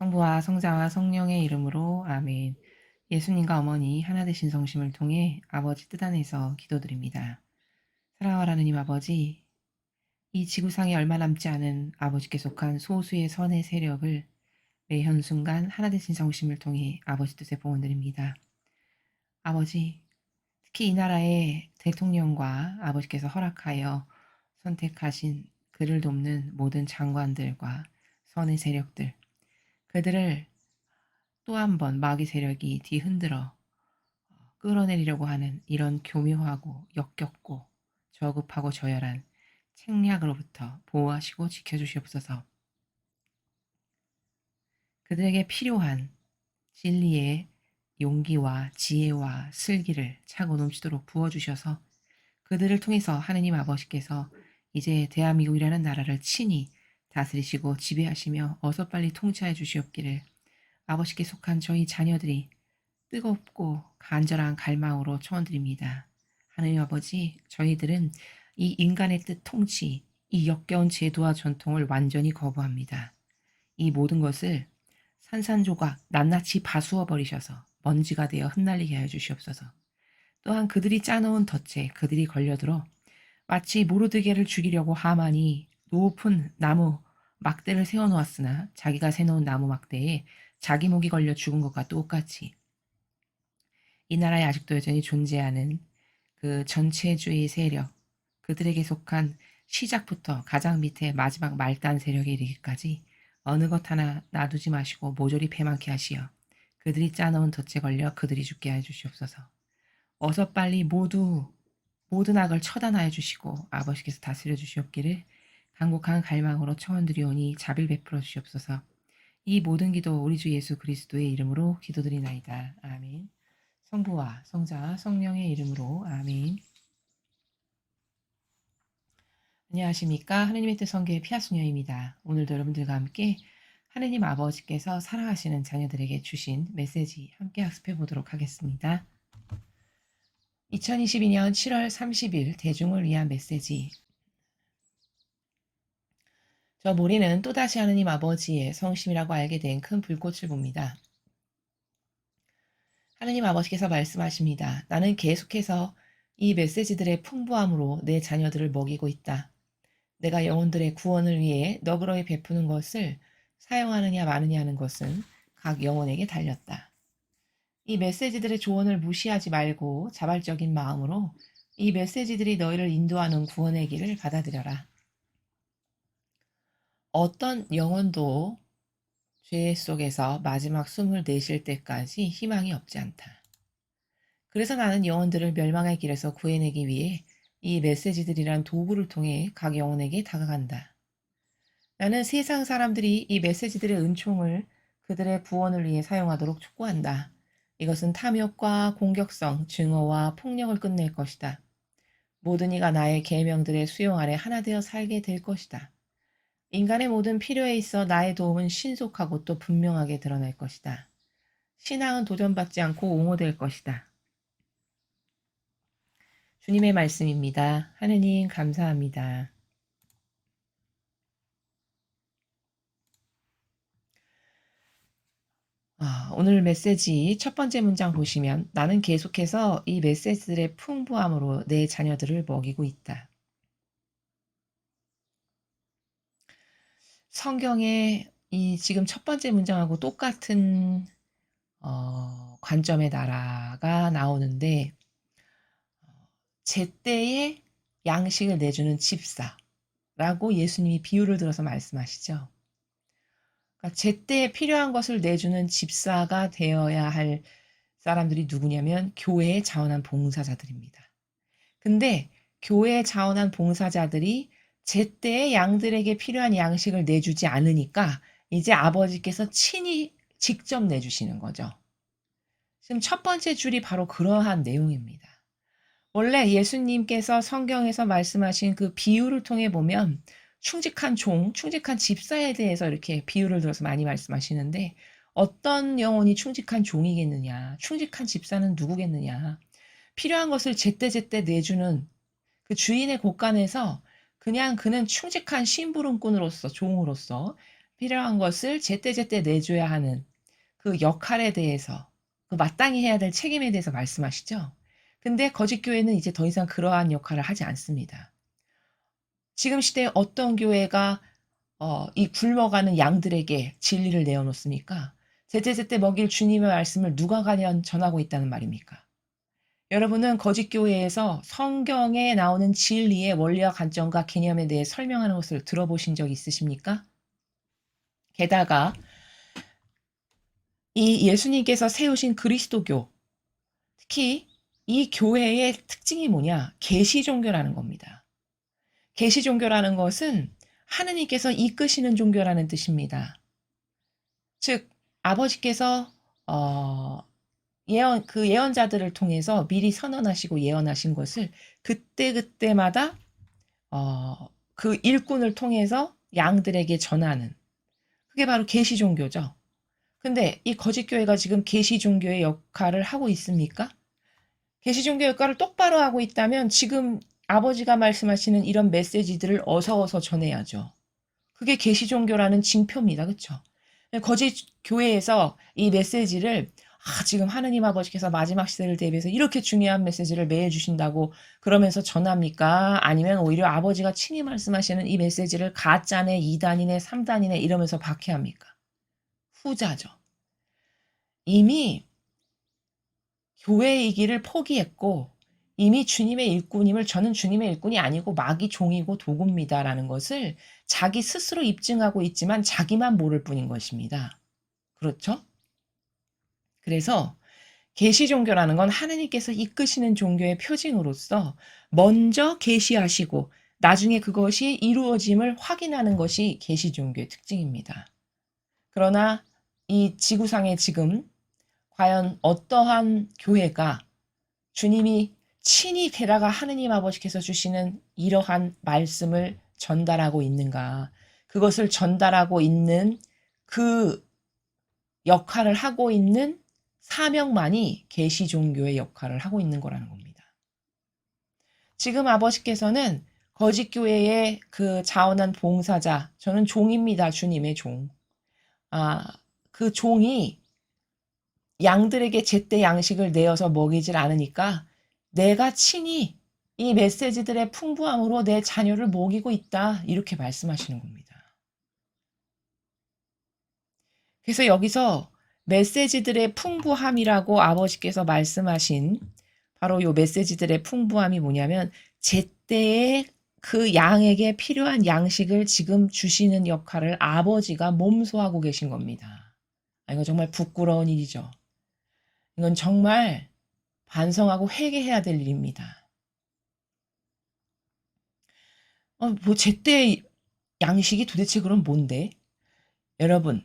성부와 성자와 성령의 이름으로 아멘. 예수님과 어머니 하나 되신 성심을 통해 아버지 뜻 안에서 기도드립니다. 사랑하는 하나님 아버지, 이 지구상에 얼마 남지 않은 아버지께 속한 소수의 선의 세력을 매 현순간 하나 되신 성심을 통해 아버지 뜻에 봉헌드립니다. 아버지, 특히 이 나라의 대통령과 아버지께서 허락하여 선택하신 그를 돕는 모든 장관들과 선의 세력들, 그들을 또 한 번 마귀 세력이 뒤흔들어 끌어내리려고 하는 이런 교묘하고 역겹고 저급하고 저열한 책략으로부터 보호하시고 지켜주시옵소서. 그들에게 필요한 진리의 용기와 지혜와 슬기를 차고 넘치도록 부어주셔서 그들을 통해서 하느님 아버지께서 이제 대한민국이라는 나라를 친히 다스리시고 지배하시며 어서 빨리 통치하여 주시옵기를 아버지께 속한 저희 자녀들이 뜨겁고 간절한 갈망으로 청원드립니다. 하느님 아버지, 저희들은 이 인간의 뜻 통치, 이 역겨운 제도와 전통을 완전히 거부합니다. 이 모든 것을 산산조각 낱낱이 파수어 버리셔서 먼지가 되어 흩날리게 하여 주시옵소서. 또한 그들이 짜놓은 덫에 그들이 걸려들어 마치 모르드게를 죽이려고 하만이 높은 나무 막대를 세워놓았으나 자기가 세놓은 나무 막대에 자기 목이 걸려 죽은 것과 똑같이 이 나라에 아직도 여전히 존재하는 그 전체주의 세력, 그들에게 속한 시작부터 가장 밑에 마지막 말단 세력에 이르기까지 어느 것 하나 놔두지 마시고 모조리 패망케 하시어 그들이 짜놓은 덫에 걸려 그들이 죽게 해 주시옵소서. 어서 빨리 모든 악을 처단하여 주시고 아버지께서 다스려 주시옵기를 간곡한 갈망으로 청원드리오니 자비를 베풀어 주시옵소서. 이 모든 기도 우리 주 예수 그리스도의 이름으로 기도드리나이다. 아멘. 성부와 성자와 성령의 이름으로 아멘. 안녕하십니까. 하느님의 뜻 성교의 피아소녀입니다. 오늘도 여러분들과 함께 하느님 아버지께서 사랑하시는 자녀들에게 주신 메시지 함께 학습해 보도록 하겠습니다. 2022년 7월 30일 대중을 위한 메시지. 저 모리는 또다시 하느님 아버지의 성심이라고 알게 된 큰 불꽃을 봅니다. 하느님 아버지께서 말씀하십니다. 나는 계속해서 이 메시지들의 풍부함으로 내 자녀들을 먹이고 있다. 내가 영혼들의 구원을 위해 너그러이 베푸는 것을 사용하느냐 마느냐 하는 것은 각 영혼에게 달렸다. 이 메시지들의 조언을 무시하지 말고 자발적인 마음으로 이 메시지들이 너희를 인도하는 구원의 길을 받아들여라. 어떤 영혼도 죄 속에서 마지막 숨을 내쉴 때까지 희망이 없지 않다. 그래서 나는 영혼들을 멸망의 길에서 구해내기 위해 이 메시지들이란 도구를 통해 각 영혼에게 다가간다. 나는 세상 사람들이 이 메시지들의 은총을 그들의 구원을 위해 사용하도록 촉구한다. 이것은 탐욕과 공격성, 증오와 폭력을 끝낼 것이다. 모든 이가 나의 계명들의 수용 아래 하나 되어 살게 될 것이다. 인간의 모든 필요에 있어 나의 도움은 신속하고 또 분명하게 드러날 것이다. 신앙은 도전받지 않고 옹호될 것이다. 주님의 말씀입니다. 하느님 감사합니다. 오늘 메시지 첫 번째 문장 보시면 나는 계속해서 이 메시지들의 풍부함으로 내 자녀들을 먹이고 있다. 성경의 이 지금 첫 번째 문장하고 똑같은 관점의 나라가 나오는데 제때에 양식을 내주는 집사라고 예수님이 비유를 들어서 말씀하시죠. 그러니까 제때에 필요한 것을 내주는 집사가 되어야 할 사람들이 누구냐면 교회에 자원한 봉사자들입니다. 근데 교회에 자원한 봉사자들이 제때에 양들에게 필요한 양식을 내주지 않으니까 이제 아버지께서 친히 직접 내주시는 거죠. 지금 첫 번째 줄이 바로 그러한 내용입니다. 원래 예수님께서 성경에서 말씀하신 그 비유를 통해 보면 충직한 종, 충직한 집사에 대해서 이렇게 비유를 들어서 많이 말씀하시는데 어떤 영혼이 충직한 종이겠느냐, 충직한 집사는 누구겠느냐, 필요한 것을 제때제때 내주는 그 주인의 곳간에서 그냥 그는 충직한 심부름꾼으로서, 종으로서 필요한 것을 제때제때 내줘야 하는 그 역할에 대해서, 그 마땅히 해야 될 책임에 대해서 말씀하시죠. 근데 거짓 교회는 이제 더 이상 그러한 역할을 하지 않습니다. 지금 시대에 어떤 교회가 이 굶어가는 양들에게 진리를 내어놓습니까? 제때제때 먹일 주님의 말씀을 누가 과연 전하고 있다는 말입니까? 여러분은 거짓 교회에서 성경에 나오는 진리의 원리와 관점과 개념에 대해 설명하는 것을 들어보신 적 있으십니까? 게다가 이 예수님께서 세우신 그리스도교, 특히 이 교회의 특징이 뭐냐? 계시 종교라는 겁니다. 계시 종교라는 것은 하느님께서 이끄시는 종교라는 뜻입니다. 즉 아버지께서 그 예언자들을 통해서 미리 선언하시고 예언하신 것을 그때그때마다 그 일꾼을 통해서 양들에게 전하는, 그게 바로 계시 종교죠. 근데 이 거짓 교회가 지금 계시 종교의 역할을 하고 있습니까? 계시 종교 역할을 똑바로 하고 있다면 지금 아버지가 말씀하시는 이런 메시지들을 어서 전해야죠. 그게 계시 종교라는 징표입니다. 그렇죠? 거짓 교회에서 이 메시지를 지금 하느님 아버지께서 마지막 시대를 대비해서 이렇게 중요한 메시지를 매해 주신다고 그러면서 전합니까? 아니면 오히려 아버지가 친히 말씀하시는 이 메시지를 가짜네, 2단이네, 3단이네 이러면서 박해합니까? 후자죠. 이미 교회이기를 포기했고 이미 주님의 일꾼임을, 저는 주님의 일꾼이 아니고 마귀 종이고 도구입니다라는 것을 자기 스스로 입증하고 있지만 자기만 모를 뿐인 것입니다. 그렇죠? 그래서 계시 종교라는 건 하느님께서 이끄시는 종교의 표징으로서 먼저 계시하시고 나중에 그것이 이루어짐을 확인하는 것이 계시 종교의 특징입니다. 그러나 이 지구상에 지금 과연 어떠한 교회가 주님이 친히 게다가 하느님 아버지께서 주시는 이러한 말씀을 전달하고 있는가, 그것을 전달하고 있는 그 역할을 하고 있는 사명만이 계시 종교의 역할을 하고 있는 거라는 겁니다. 지금 아버지께서는 거짓 교회의 그 자원한 봉사자, 저는 종입니다. 주님의 종. 그 종이 양들에게 제때 양식을 내어서 먹이질 않으니까 내가 친히 이 메시지들의 풍부함으로 내 자녀를 먹이고 있다. 이렇게 말씀하시는 겁니다. 그래서 여기서 메시지들의 풍부함이라고 아버지께서 말씀하신 바로 이 메시지들의 풍부함이 뭐냐면 제때에 그 양에게 필요한 양식을 지금 주시는 역할을 아버지가 몸소하고 계신 겁니다. 이거 정말 부끄러운 일이죠. 이건 정말 반성하고 회개해야 될 일입니다. 뭐 제때 양식이 도대체 그럼 뭔데? 여러분,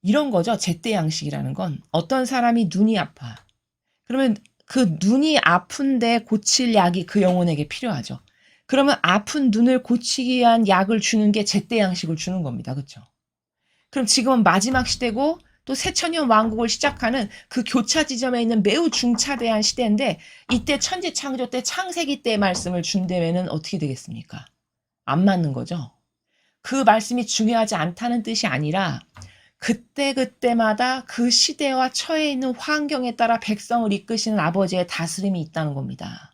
이런 거죠. 제때 양식이라는 건 어떤 사람이 눈이 아파. 그러면 그 눈이 아픈데 고칠 약이 그 영혼에게 필요하죠. 그러면 아픈 눈을 고치기 위한 약을 주는 게 제때 양식을 주는 겁니다. 그렇죠? 그럼 지금은 마지막 시대고 또 새천년 왕국을 시작하는 그 교차 지점에 있는 매우 중차대한 시대인데 이때 천지창조 때 창세기 때 말씀을 준다면은 어떻게 되겠습니까? 안 맞는 거죠. 그 말씀이 중요하지 않다는 뜻이 아니라 그때그때마다 그 시대와 처해 있는 환경에 따라 백성을 이끄시는 아버지의 다스림이 있다는 겁니다.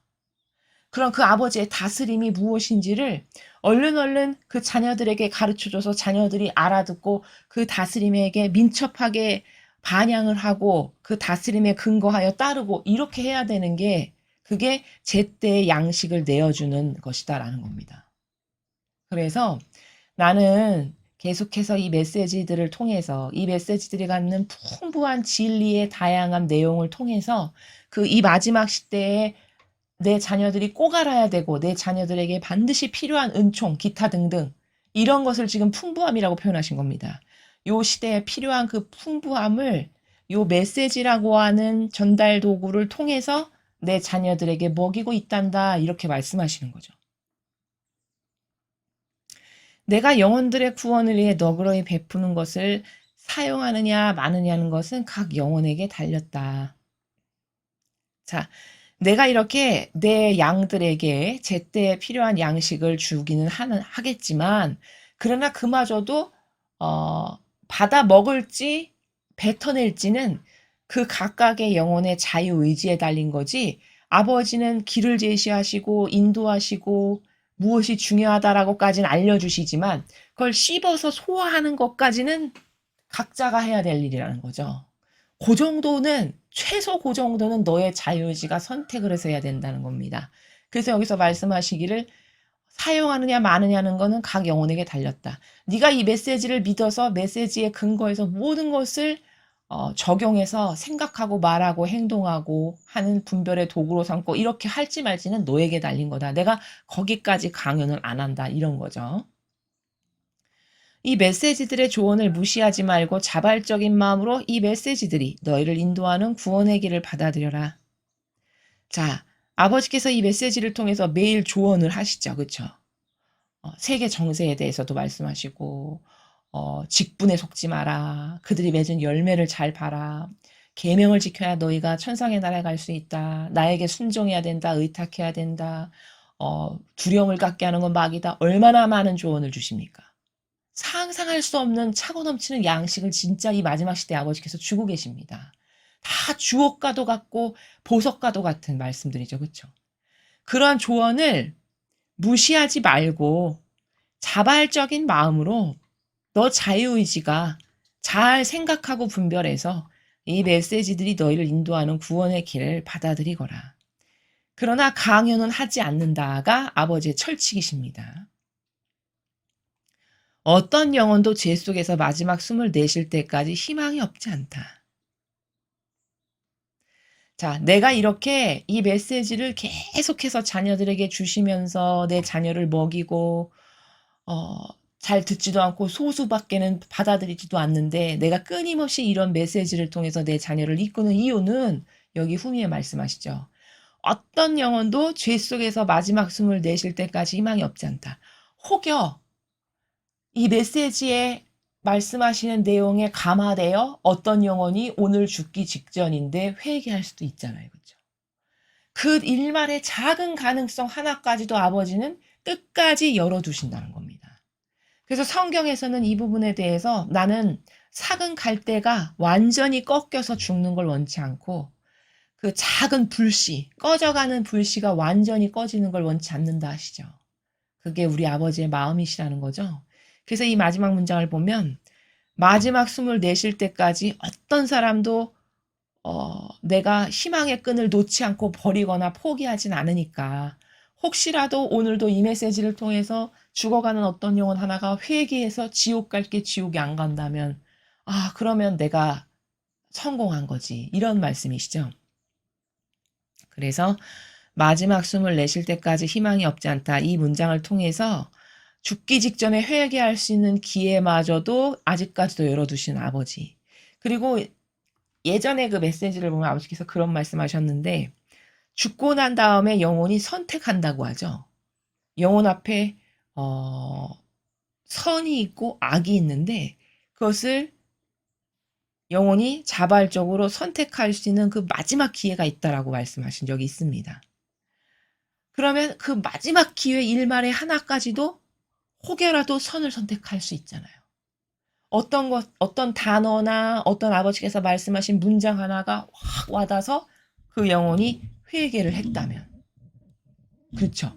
그럼 그 아버지의 다스림이 무엇인지를 얼른 그 자녀들에게 가르쳐줘서 자녀들이 알아듣고 그 다스림에게 민첩하게 반영을 하고 그 다스림에 근거하여 따르고 이렇게 해야 되는 게 그게 제때의 양식을 내어주는 것이다라는 겁니다. 그래서 나는 계속해서 이 메시지들을 통해서 이 메시지들이 갖는 풍부한 진리의 다양한 내용을 통해서 그 이 마지막 시대에 내 자녀들이 꼭 알아야 되고 내 자녀들에게 반드시 필요한 은총, 기타 등등 이런 것을 지금 풍부함이라고 표현하신 겁니다. 요 시대에 필요한 그 풍부함을 요 메시지라고 하는 전달 도구를 통해서 내 자녀들에게 먹이고 있단다 이렇게 말씀하시는 거죠. 내가 영혼들의 구원을 위해 너그러이 베푸는 것을 사용하느냐 마느냐는 것은 각 영혼에게 달렸다. 자, 내가 이렇게 내 양들에게 제때 필요한 양식을 주기는 하겠지만 그러나 그마저도 어, 받아 먹을지 뱉어낼지는 그 각각의 영혼의 자유의지에 달린 거지, 아버지는 길을 제시하시고 인도하시고 무엇이 중요하다라고까지는 알려주시지만 그걸 씹어서 소화하는 것까지는 각자가 해야 될 일이라는 거죠. 그 정도는, 최소 그 정도는 너의 자유의지가 선택을 해서 해야 된다는 겁니다. 그래서 여기서 말씀하시기를, 사용하느냐 마느냐는 거는 각 영혼에게 달렸다. 네가 이 메시지를 믿어서 메시지에 근거해서 모든 것을 적용해서 생각하고 말하고 행동하고 하는 분별의 도구로 삼고 이렇게 할지 말지는 너에게 달린 거다. 내가 거기까지 강요는 안 한다. 이런 거죠. 이 메시지들의 조언을 무시하지 말고 자발적인 마음으로 이 메시지들이 너희를 인도하는 구원의 길을 받아들여라. 자, 아버지께서 이 메시지를 통해서 매일 조언을 하시죠. 그렇죠? 세계 정세에 대해서도 말씀하시고, 직분에 속지 마라. 그들이 맺은 열매를 잘 봐라. 계명을 지켜야 너희가 천상의 나라에 갈 수 있다. 나에게 순종해야 된다. 의탁해야 된다. 두려움을 갖게 하는 건 마귀다. 얼마나 많은 조언을 주십니까? 상상할 수 없는 차고 넘치는 양식을 진짜 이 마지막 시대 아버지께서 주고 계십니다. 다 주옥과도 같고 보석과도 같은 말씀들이죠. 그렇죠? 그러한 조언을 무시하지 말고 자발적인 마음으로 너 자유의지가 잘 생각하고 분별해서 이 메시지들이 너희를 인도하는 구원의 길을 받아들이거라. 그러나 강요는 하지 않는다가 아버지의 철칙이십니다. 어떤 영혼도 죄 속에서 마지막 숨을 내쉴 때까지 희망이 없지 않다. 자, 내가 이렇게 이 메시지를 계속해서 자녀들에게 주시면서 내 자녀를 먹이고, 어, 잘 듣지도 않고 소수밖에는 받아들이지도 않는데 내가 끊임없이 이런 메시지를 통해서 내 자녀를 이끄는 이유는 여기 후미에 말씀하시죠. 어떤 영혼도 죄 속에서 마지막 숨을 내쉴 때까지 희망이 없지 않다. 혹여 이 메시지에 말씀하시는 내용에 감화되어 어떤 영혼이 오늘 죽기 직전인데 회개할 수도 있잖아요. 그렇죠? 그 일말의 작은 가능성 하나까지도 아버지는 끝까지 열어두신다는 겁니다. 그래서 성경에서는 이 부분에 대해서 나는 삭은 갈대가 완전히 꺾여서 죽는 걸 원치 않고 그 작은 불씨, 꺼져가는 불씨가 완전히 꺼지는 걸 원치 않는다 하시죠. 그게 우리 아버지의 마음이시라는 거죠. 그래서 이 마지막 문장을 보면 마지막 숨을 내쉴 때까지 어떤 사람도 내가 희망의 끈을 놓지 않고 버리거나 포기하진 않으니까 혹시라도 오늘도 이 메시지를 통해서 죽어가는 어떤 영혼 하나가 회개해서 지옥 갈게 지옥에 안 간다면 그러면 내가 성공한 거지. 이런 말씀이시죠. 그래서 마지막 숨을 내쉴 때까지 희망이 없지 않다. 이 문장을 통해서 죽기 직전에 회개할 수 있는 기회마저도 아직까지도 열어두신 아버지. 그리고 예전에 그 메시지를 보면 아버지께서 그런 말씀하셨는데 죽고 난 다음에 영혼이 선택한다고 하죠. 영혼 앞에 선이 있고 악이 있는데 그것을 영혼이 자발적으로 선택할 수 있는 그 마지막 기회가 있다라고 말씀하신 적이 있습니다. 그러면 그 마지막 기회 일말에 하나까지도 혹여라도 선을 선택할 수 있잖아요. 어떤 단어나 어떤 아버지께서 말씀하신 문장 하나가 확 와닿아서 그 영혼이 회개를 했다면. 그렇죠.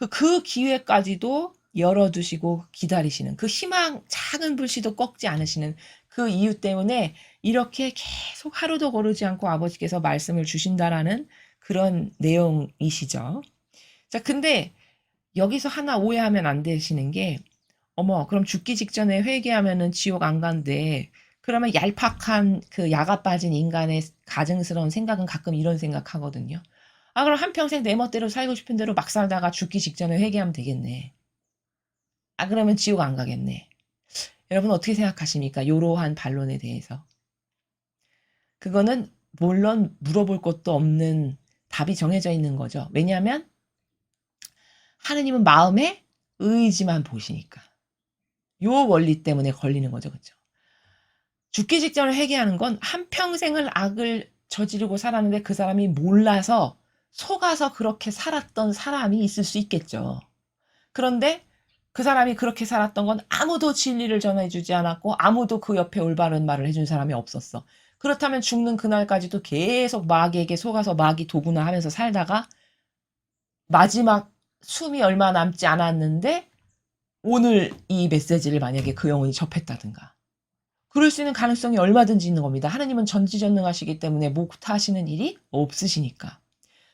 그 기회까지도 열어두시고 기다리시는 그 희망, 작은 불씨도 꺾지 않으시는 그 이유 때문에 이렇게 계속 하루도 거르지 않고 아버지께서 말씀을 주신다라는 그런 내용이시죠. 자, 근데 여기서 하나 오해하면 안 되시는 게, 어머, 그럼 죽기 직전에 회개하면은 지옥 안 간대. 그러면 얄팍한 그 야가 빠진 인간의 가증스러운 생각은 가끔 이런 생각하거든요. 그럼 한평생 내 멋대로 살고 싶은 대로 막 살다가 죽기 직전에 회개하면 되겠네. 그러면 지옥 안 가겠네. 여러분 어떻게 생각하십니까? 이러한 반론에 대해서. 그거는 물론 물어볼 것도 없는 답이 정해져 있는 거죠. 왜냐하면 하느님은 마음의 의지만 보시니까. 요 원리 때문에 걸리는 거죠. 그렇죠? 죽기 직전에 회개하는 건 한평생을 악을 저지르고 살았는데 그 사람이 몰라서 속아서 그렇게 살았던 사람이 있을 수 있겠죠. 그런데 그 사람이 그렇게 살았던 건 아무도 진리를 전해주지 않았고 아무도 그 옆에 올바른 말을 해준 사람이 없었어. 그렇다면 죽는 그날까지도 계속 마귀에게 속아서 마귀 도구나 하면서 살다가 마지막 숨이 얼마 남지 않았는데 오늘 이 메시지를 만약에 그 영혼이 접했다든가. 그럴 수 있는 가능성이 얼마든지 있는 겁니다. 하나님은 전지전능하시기 때문에 못하시는 일이 없으시니까.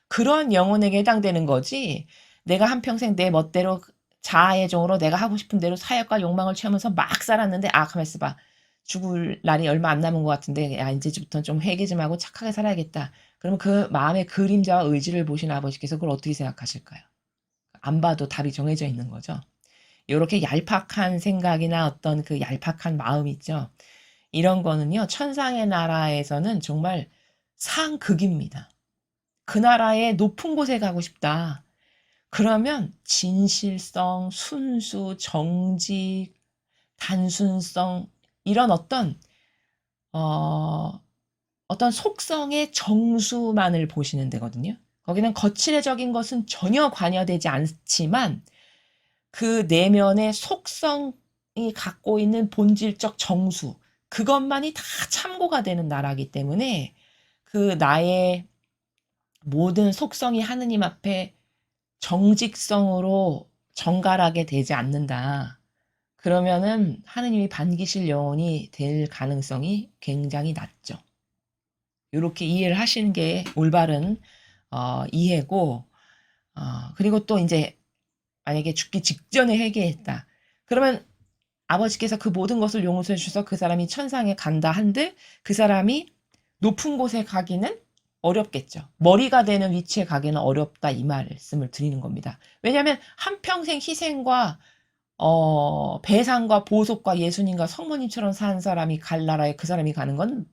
그런 영혼에게 해당되는 거지. 내가 한평생 내 멋대로 자아의 종으로 내가 하고 싶은 대로 사역과 욕망을 채우면서 막 살았는데 가만 있어봐. 죽을 날이 얼마 안 남은 것 같은데 야 이제부터는 좀 회개 좀 하고 착하게 살아야겠다. 그러면 그 마음의 그림자와 의지를 보신 아버지께서 그걸 어떻게 생각하실까요? 안 봐도 답이 정해져 있는 거죠. 요렇게 얄팍한 생각이나 어떤 그 얄팍한 마음 있죠. 이런 거는요. 천상의 나라에서는 정말 상극입니다. 그 나라의 높은 곳에 가고 싶다. 그러면 진실성, 순수, 정직, 단순성 이런 어, 어떤 속성의 정수만을 보시는 데거든요. 거기는 거칠해적인 것은 전혀 관여되지 않지만 그 내면의 속성이 갖고 있는 본질적 정수 그것만이 다 참고가 되는 나라이기 때문에 그 나의 모든 속성이 하느님 앞에 정직성으로 정갈하게 되지 않는다. 그러면은 하느님이 반기실 영혼이 될 가능성이 굉장히 낮죠. 이렇게 이해를 하시는 게 올바른 이해고 그리고 또 이제 만약에 죽기 직전에 회개했다. 그러면 아버지께서 그 모든 것을 용서해 주셔서 그 사람이 천상에 간다 한들 그 사람이 높은 곳에 가기는 어렵겠죠. 머리가 되는 위치에 가기는 어렵다 이 말씀을 드리는 겁니다. 왜냐하면 한평생 희생과 배상과 보속과 예수님과 성모님처럼 산 사람이 갈 나라에 그 사람이 가는 건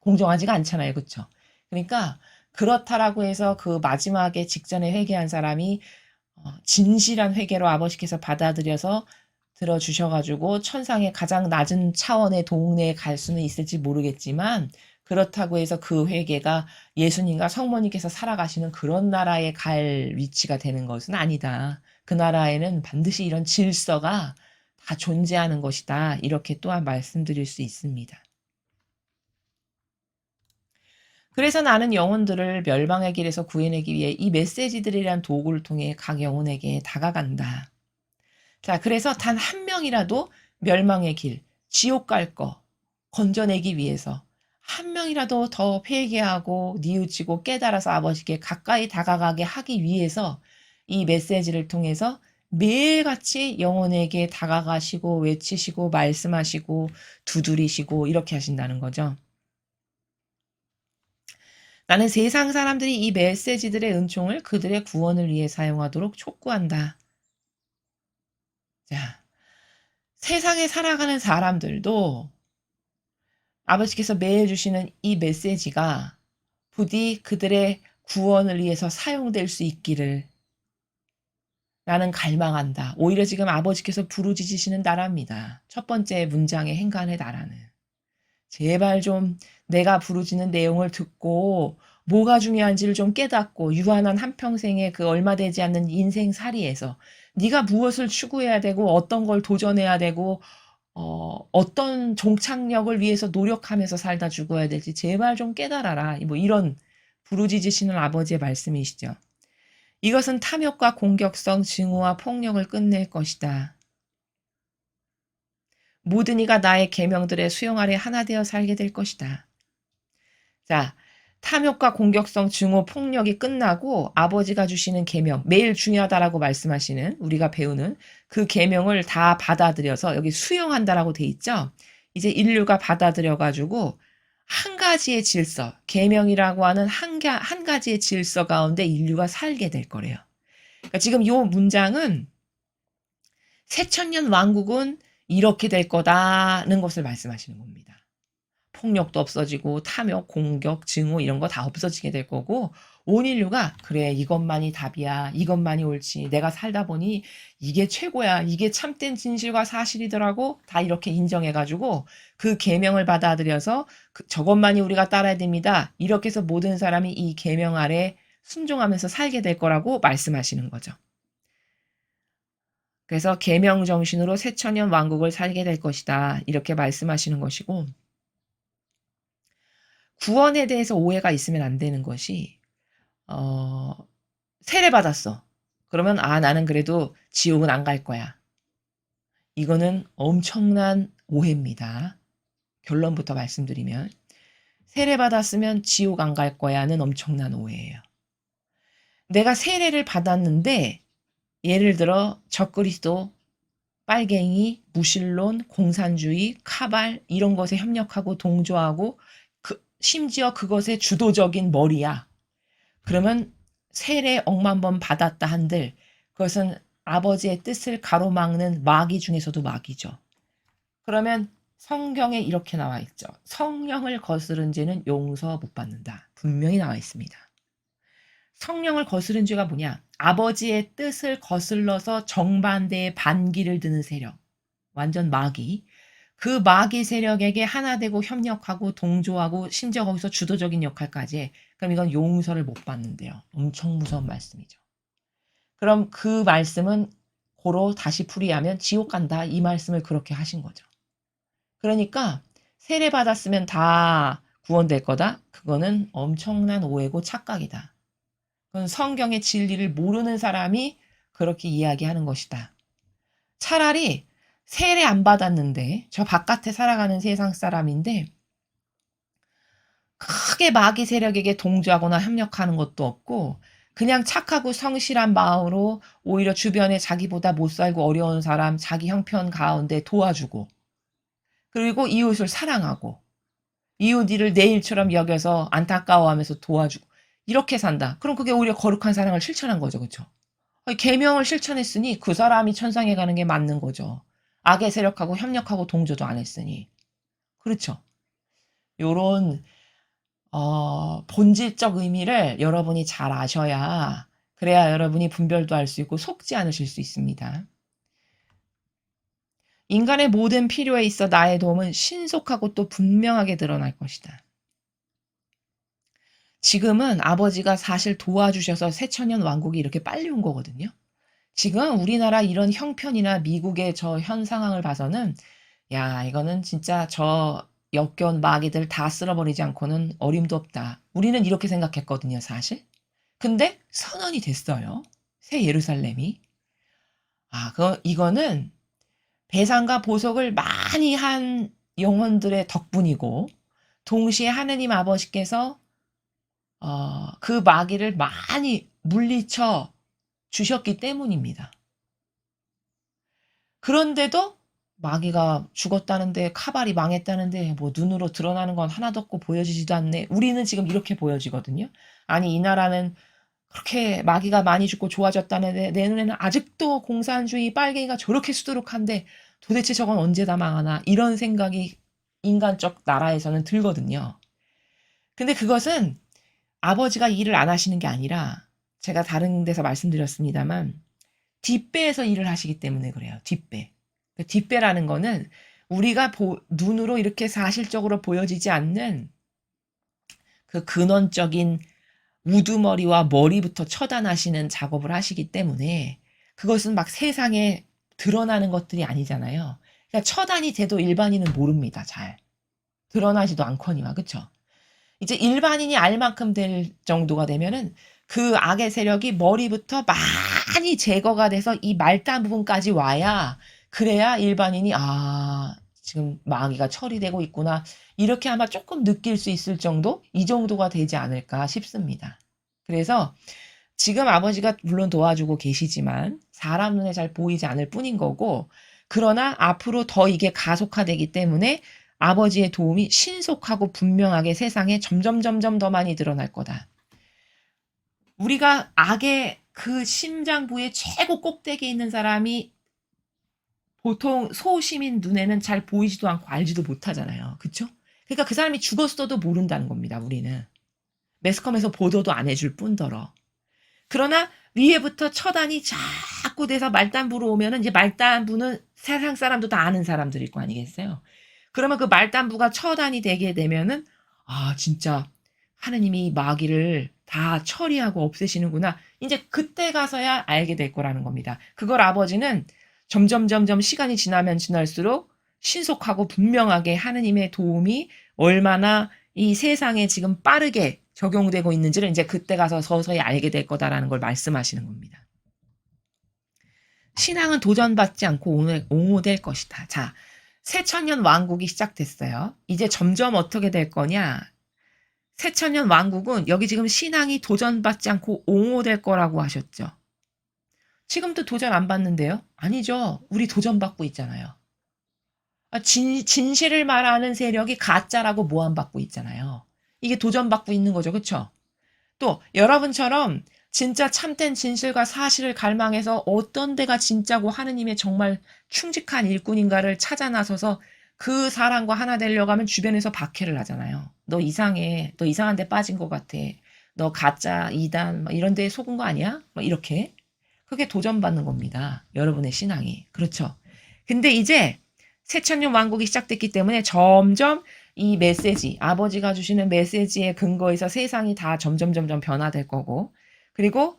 공정하지가 않잖아요. 그렇죠? 그러니까 그렇다라고 해서 그 마지막에 직전에 회개한 사람이 진실한 회개로 아버지께서 받아들여서 들어주셔가지고 천상의 가장 낮은 차원의 동네에 갈 수는 있을지 모르겠지만 그렇다고 해서 그 회개가 예수님과 성모님께서 살아가시는 그런 나라에 갈 위치가 되는 것은 아니다. 그 나라에는 반드시 이런 질서가 다 존재하는 것이다. 이렇게 또한 말씀드릴 수 있습니다. 그래서 나는 영혼들을 멸망의 길에서 구해내기 위해 이 메시지들이란 도구를 통해 각 영혼에게 다가간다. 자, 그래서 단 한 명이라도 멸망의 길, 지옥 갈 거 건져내기 위해서 한 명이라도 더 회개하고 뉘우치고 깨달아서 아버지께 가까이 다가가게 하기 위해서 이 메시지를 통해서 매일같이 영혼에게 다가가시고 외치시고 말씀하시고 두드리시고 이렇게 하신다는 거죠. 나는 세상 사람들이 이 메시지들의 은총을 그들의 구원을 위해 사용하도록 촉구한다. 자, 세상에 살아가는 사람들도 아버지께서 매일 주시는 이 메시지가 부디 그들의 구원을 위해서 사용될 수 있기를 나는 갈망한다. 오히려 지금 아버지께서 부르짖으시는 나라입니다. 첫 번째 문장의 행간의 나라는. 제발 좀 내가 부르짖는 내용을 듣고 뭐가 중요한지를 좀 깨닫고 유한한 한평생의 그 얼마 되지 않는 인생살이에서 네가 무엇을 추구해야 되고 어떤 걸 도전해야 되고 어떤 종착역을 위해서 노력하면서 살다 죽어야 될지 제발 좀 깨달아라. 뭐 이런 부르짖으시는 아버지의 말씀이시죠. 이것은 탐욕과 공격성, 증오와 폭력을 끝낼 것이다. 모든 이가 나의 계명들의 수용 아래 하나 되어 살게 될 것이다. 자, 탐욕과 공격성, 증오, 폭력이 끝나고 아버지가 주시는 계명, 매일 중요하다라고 말씀하시는 우리가 배우는 그 계명을 다 받아들여서 여기 수용한다라고 돼 있죠. 이제 인류가 받아들여가지고 한 가지의 질서, 계명이라고 하는 한 가지의 질서 가운데 인류가 살게 될 거래요. 그러니까 지금 이 문장은 새천년 왕국은 이렇게 될 거다는 것을 말씀하시는 겁니다. 폭력도 없어지고 탐욕, 공격, 증오 이런 거 다 없어지게 될 거고 온 인류가 그래 이것만이 답이야. 이것만이 옳지. 내가 살다 보니 이게 최고야. 이게 참된 진실과 사실이더라고. 다 이렇게 인정해가지고 그 계명을 받아들여서 저것만이 우리가 따라야 됩니다. 이렇게 해서 모든 사람이 이 계명 아래 순종하면서 살게 될 거라고 말씀하시는 거죠. 그래서 계명 정신으로 새천년 왕국을 살게 될 것이다. 이렇게 말씀하시는 것이고, 구원에 대해서 오해가 있으면 안 되는 것이, 어, 세례받았어. 그러면 나는 그래도 지옥은 안 갈 거야. 이거는 엄청난 오해입니다. 결론부터 말씀드리면 세례받았으면 지옥 안 갈 거야는 엄청난 오해예요. 내가 세례를 받았는데 예를 들어 적그리스도, 빨갱이, 무신론, 공산주의, 카발 이런 것에 협력하고 동조하고 심지어 그것의 주도적인 머리야. 그러면 세례 억만 번 받았다 한들 그것은 아버지의 뜻을 가로막는 마귀 중에서도 마귀죠. 그러면 성경에 이렇게 나와 있죠. 성령을 거스른 죄는 용서 못 받는다. 분명히 나와 있습니다. 성령을 거스른 죄가 뭐냐? 아버지의 뜻을 거슬러서 정반대의 반기를 드는 세력. 완전 마귀. 그 마귀 세력에게 하나 되고 협력하고 동조하고 심지어 거기서 주도적인 역할까지 해. 그럼 이건 용서를 못 받는데요. 엄청 무서운 말씀이죠. 그럼 그 말씀은 고로 다시 풀이하면 지옥 간다. 이 말씀을 그렇게 하신 거죠. 그러니까 세례 받았으면 다 구원될 거다. 그거는 엄청난 오해고 착각이다. 그건 성경의 진리를 모르는 사람이 그렇게 이야기하는 것이다. 차라리 세례 안 받았는데 저 바깥에 살아가는 세상 사람인데 크게 마귀 세력에게 동조하거나 협력하는 것도 없고 그냥 착하고 성실한 마음으로 오히려 주변에 자기보다 못 살고 어려운 사람 자기 형편 가운데 도와주고 그리고 이웃을 사랑하고 이웃 일을 내 일처럼 여겨서 안타까워하면서 도와주고 이렇게 산다. 그럼 그게 오히려 거룩한 사랑을 실천한 거죠. 그렇죠? 계명을 실천했으니 그 사람이 천상에 가는 게 맞는 거죠. 악의 세력하고 협력하고 동조도 안 했으니. 그렇죠? 요런 본질적 의미를 여러분이 잘 아셔야 그래야 여러분이 분별도 할 수 있고 속지 않으실 수 있습니다. 인간의 모든 필요에 있어 나의 도움은 신속하고 또 분명하게 드러날 것이다. 지금은 아버지가 사실 도와주셔서 새천년 왕국이 이렇게 빨리 온 거거든요. 지금 우리나라 이런 형편이나 미국의 저 현 상황을 봐서는 야 이거는 진짜 저 역겨운 마귀들 다 쓸어버리지 않고는 어림도 없다. 우리는 이렇게 생각했거든요 사실. 근데 선언이 됐어요. 새 예루살렘이. 이거는 배상과 보석을 많이 한 영혼들의 덕분이고 동시에 하느님 아버지께서 그 마귀를 많이 물리쳐 주셨기 때문입니다. 그런데도 마귀가 죽었다는데 카발이 망했다는데 뭐 눈으로 드러나는 건 하나도 없고 보여지지도 않네. 우리는 지금 이렇게 보여지거든요. 아니 이 나라는 그렇게 마귀가 많이 죽고 좋아졌다는데 내 눈에는 아직도 공산주의 빨갱이가 저렇게 수두룩한데 도대체 저건 언제 다 망하나 이런 생각이 인간적 나라에서는 들거든요. 근데 그것은 아버지가 일을 안 하시는 게 아니라 제가 다른 데서 말씀드렸습니다만 뒷배에서 일을 하시기 때문에 그래요. 뒷배. 뒷배라는 거는 우리가 눈으로 이렇게 사실적으로 보여지지 않는 그 근원적인 우두머리와 머리부터 처단하시는 작업을 하시기 때문에 그것은 막 세상에 드러나는 것들이 아니잖아요. 그러니까 처단이 돼도 일반인은 모릅니다. 잘. 드러나지도 않거니와. 그쵸? 이제 일반인이 알 만큼 될 정도가 되면은 그 악의 세력이 머리부터 많이 제거가 돼서 이 말단 부분까지 와야 그래야 일반인이 지금 마귀가 처리되고 있구나 이렇게 아마 조금 느낄 수 있을 정도 이 정도가 되지 않을까 싶습니다. 그래서 지금 아버지가 물론 도와주고 계시지만 사람 눈에 잘 보이지 않을 뿐인 거고 그러나 앞으로 더 이게 가속화되기 때문에 아버지의 도움이 신속하고 분명하게 세상에 점점 더 많이 드러날 거다. 우리가 악의 그 심장부의 최고 꼭대기에 있는 사람이 보통 소시민 눈에는 잘 보이지도 않고 알지도 못하잖아요. 그쵸? 그러니까 그 사람이 죽었어도 모른다는 겁니다. 우리는. 매스컴에서 보도도 안 해줄 뿐더러. 그러나 위에부터 처단이 자꾸 돼서 말단부로 오면은 이제 말단부는 세상 사람도 다 아는 사람들일 거 아니겠어요? 그러면 그 말단부가 처단이 되게 되면은 진짜 하느님이 마귀를 다 처리하고 없애시는구나. 이제 그때 가서야 알게 될 거라는 겁니다. 그걸 아버지는 점점 시간이 지나면 지날수록 신속하고 분명하게 하느님의 도움이 얼마나 이 세상에 지금 빠르게 적용되고 있는지를 이제 그때 가서 서서히 알게 될 거다라는 걸 말씀하시는 겁니다. 신앙은 도전받지 않고 옹호될 것이다. 자, 새천년 왕국이 시작됐어요. 이제 점점 어떻게 될 거냐? 새천년 왕국은 여기 지금 신앙이 도전받지 않고 옹호될 거라고 하셨죠. 지금도 도전 안 받는데요? 아니죠. 우리 도전받고 있잖아요. 진실을 말하는 세력이 가짜라고 모함받고 있잖아요. 이게 도전받고 있는 거죠. 그쵸? 또 여러분처럼 진짜 참된 진실과 사실을 갈망해서 어떤 데가 진짜고 하느님의 정말 충직한 일꾼인가를 찾아 나서서 그 사람과 하나 되려고 하면 주변에서 박해를 하잖아요. 너 이상해. 너 이상한 데 빠진 것 같아. 너 가짜, 이단 이런 데에 속은 거 아니야? 이렇게. 그게 도전받는 겁니다. 여러분의 신앙이. 그렇죠. 근데 이제 새천년 왕국이 시작됐기 때문에 점점 이 메시지, 아버지가 주시는 메시지에 근거해서 세상이 다 점점 변화될 거고, 그리고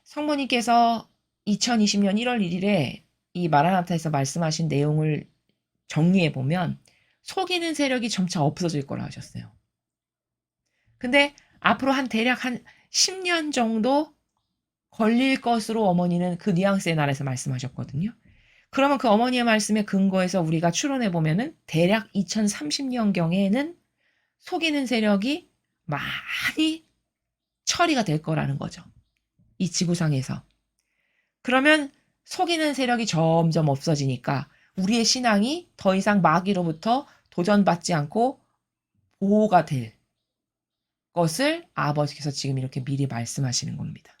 성모님께서 2020년 1월 1일에 이 마라나타에서 말씀하신 내용을 정리해 보면 속이는 세력이 점차 없어질 거라 하셨어요. 근데 앞으로 대략 한 10년 정도 걸릴 것으로 어머니는 그 뉘앙스의 나라에서 말씀하셨거든요. 그러면 그 어머니의 말씀에 근거해서 우리가 추론해 보면은 대략 2030년경에는 속이는 세력이 많이 처리가 될 거라는 거죠. 이 지구상에서. 그러면 속이는 세력이 점점 없어지니까 우리의 신앙이 더 이상 마귀로부터 도전받지 않고 보호가 될 것을 아버지께서 지금 이렇게 미리 말씀하시는 겁니다.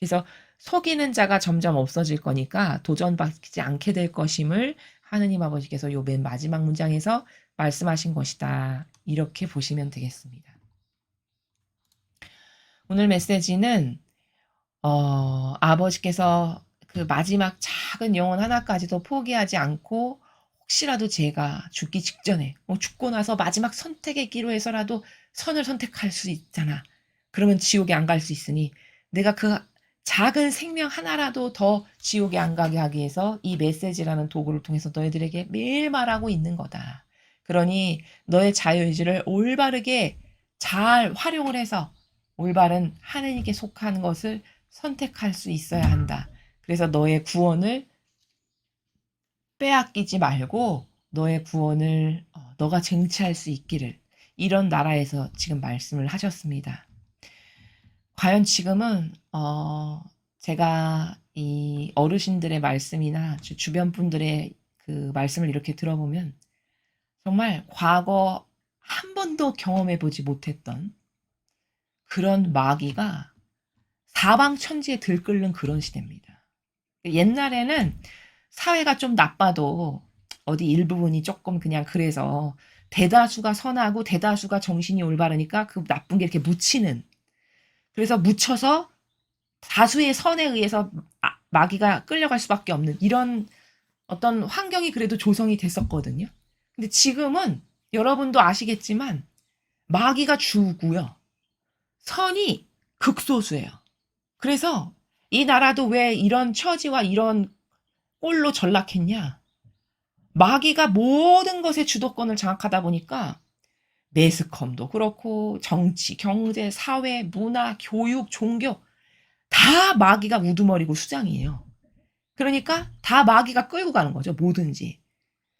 그래서 속이는 자가 점점 없어질 거니까 도전받지 않게 될 것임을 하느님 아버지께서 요 맨 마지막 문장에서 말씀하신 것이다. 이렇게 보시면 되겠습니다. 오늘 메시지는 아버지께서 그 마지막 작은 영혼 하나까지도 포기하지 않고 혹시라도 제가 죽기 직전에 죽고 나서 마지막 선택의 기로 해서라도 선을 선택할 수 있잖아. 그러면 지옥에 안 갈 수 있으니 내가 그 작은 생명 하나라도 더 지옥에 안 가게 하기 위해서 이 메시지라는 도구를 통해서 너희들에게 매일 말하고 있는 거다. 그러니 너의 자유의지를 올바르게 잘 활용을 해서 올바른 하느님께 속한 것을 선택할 수 있어야 한다. 그래서 너의 구원을 빼앗기지 말고 너의 구원을 너가 쟁취할 수 있기를 이런 나라에서 지금 말씀을 하셨습니다. 과연 지금은 제가 이 어르신들의 말씀이나 주변 분들의 그 말씀을 이렇게 들어보면 정말 과거 한 번도 경험해 보지 못했던 그런 마귀가 사방천지에 들끓는 그런 시대입니다. 옛날에는 사회가 좀 나빠도 어디 일부분이 조금 그냥 그래서 대다수가 선하고 대다수가 정신이 올바르니까 그 나쁜 게 이렇게 묻히는, 그래서 묻혀서 다수의 선에 의해서 마귀가 끌려갈 수밖에 없는 이런 어떤 환경이 그래도 조성이 됐었거든요. 근데 지금은 여러분도 아시겠지만 마귀가 주고요. 선이 극소수예요. 그래서 이 나라도 왜 이런 처지와 이런 꼴로 전락했냐? 마귀가 모든 것의 주도권을 장악하다 보니까 매스컴도 그렇고 정치, 경제, 사회, 문화, 교육, 종교 다 마귀가 우두머리고 수장이에요. 그러니까 다 마귀가 끌고 가는 거죠. 뭐든지.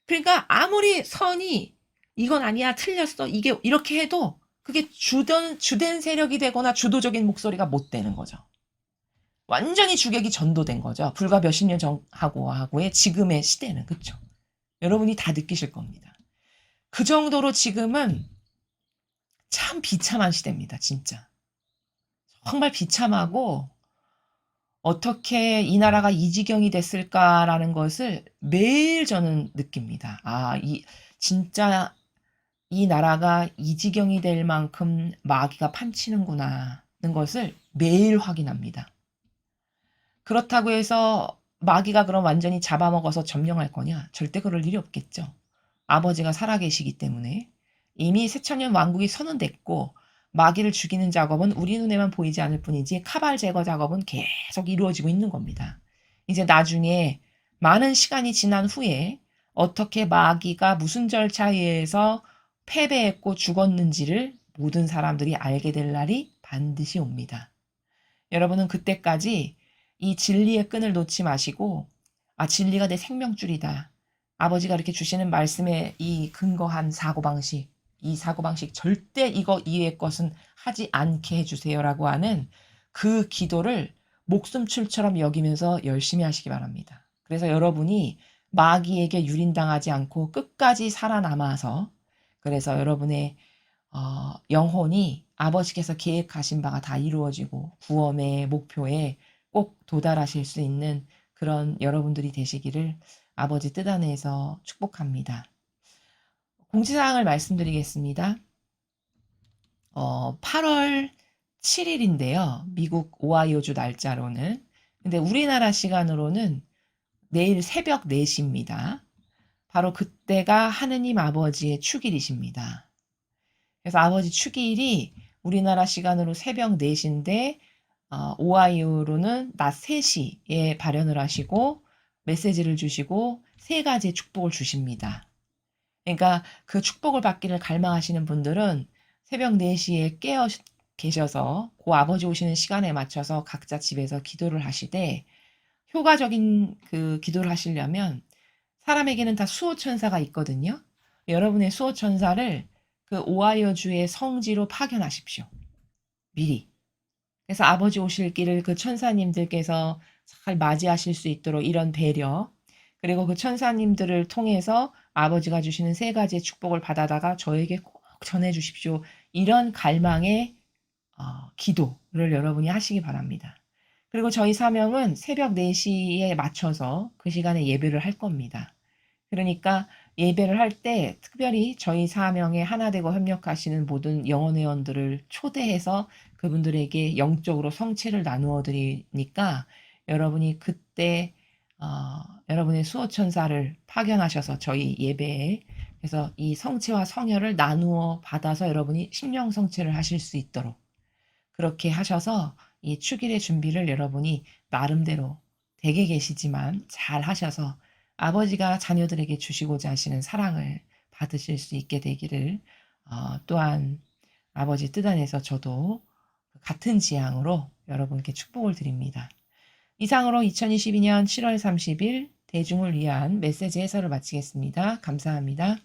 그러니까 아무리 선이 이건 아니야, 틀렸어, 이게 이렇게 해도 그게 주된 세력이 되거나 주도적인 목소리가 못 되는 거죠. 완전히 주객이 전도된 거죠. 불과 몇십 년 전하고의 지금의 시대는. 그렇죠? 여러분이 다 느끼실 겁니다. 그 정도로 지금은 참 비참한 시대입니다. 진짜. 정말 비참하고 어떻게 이 나라가 이 지경이 됐을까라는 것을 매일 저는 느낍니다. 진짜 이 나라가 이 지경이 될 만큼 마귀가 판치는구나 하는 것을 매일 확인합니다. 그렇다고 해서 마귀가 그럼 완전히 잡아먹어서 점령할 거냐? 절대 그럴 일이 없겠죠. 아버지가 살아계시기 때문에 이미 새천년 왕국이 선언됐고 마귀를 죽이는 작업은 우리 눈에만 보이지 않을 뿐이지 카발 제거 작업은 계속 이루어지고 있는 겁니다. 이제 나중에 많은 시간이 지난 후에 어떻게 마귀가 무슨 절차에 의해서 패배했고 죽었는지를 모든 사람들이 알게 될 날이 반드시 옵니다. 여러분은 그때까지 이 진리의 끈을 놓지 마시고, 아, 진리가 내 생명줄이다. 아버지가 이렇게 주시는 말씀에 이 근거한 사고방식, 이 사고방식 절대 이거 이외의 것은 하지 않게 해주세요라고 하는 그 기도를 목숨줄처럼 여기면서 열심히 하시기 바랍니다. 그래서 여러분이 마귀에게 유린당하지 않고 끝까지 살아남아서, 그래서 여러분의 영혼이 아버지께서 계획하신 바가 다 이루어지고 구원의 목표에 꼭 도달하실 수 있는 그런 여러분들이 되시기를 아버지 뜻 안에서 축복합니다. 공지사항을 말씀드리겠습니다. 8월 7일인데요. 미국 오하이오주 날짜로는. 근데 우리나라 시간으로는 내일 새벽 4시입니다. 바로 그때가 하느님 아버지의 축일이십니다. 그래서 아버지 축일이 우리나라 시간으로 새벽 4시인데 오하이오로는 낮 3시에 발현을 하시고 메시지를 주시고 세 가지의 축복을 주십니다. 그러니까 그 축복을 받기를 갈망하시는 분들은 새벽 4시에 깨어 계셔서 그 아버지 오시는 시간에 맞춰서 각자 집에서 기도를 하시되, 효과적인 그 기도를 하시려면 사람에게는 다 수호천사가 있거든요. 여러분의 수호천사를 그 오하이오주의 성지로 파견하십시오. 미리. 그래서 아버지 오실 길을 그 천사님들께서 잘 맞이하실 수 있도록 이런 배려, 그리고 그 천사님들을 통해서 아버지가 주시는 세 가지의 축복을 받아다가 저에게 꼭 전해 주십시오. 이런 갈망의 기도를 여러분이 하시기 바랍니다. 그리고 저희 사명은 새벽 4시에 맞춰서 그 시간에 예배를 할 겁니다. 그러니까 예배를 할 때 특별히 저희 사명에 하나 되고 협력하시는 모든 영혼회원들을 초대해서 그분들에게 영적으로 성체를 나누어 드리니까 여러분이 그때 여러분의 수호천사를 파견하셔서 저희 예배에, 그래서 이 성체와 성혈을 나누어 받아서 여러분이 심령 성체를 하실 수 있도록 그렇게 하셔서 이 축일의 준비를 여러분이 나름대로 댁에 계시지만 잘 하셔서 아버지가 자녀들에게 주시고자 하시는 사랑을 받으실 수 있게 되기를, 또한 아버지 뜻 안에서 저도 같은 지향으로 여러분께 축복을 드립니다. 이상으로 2022년 7월 30일 대중을 위한 메시지 해설을 마치겠습니다. 감사합니다.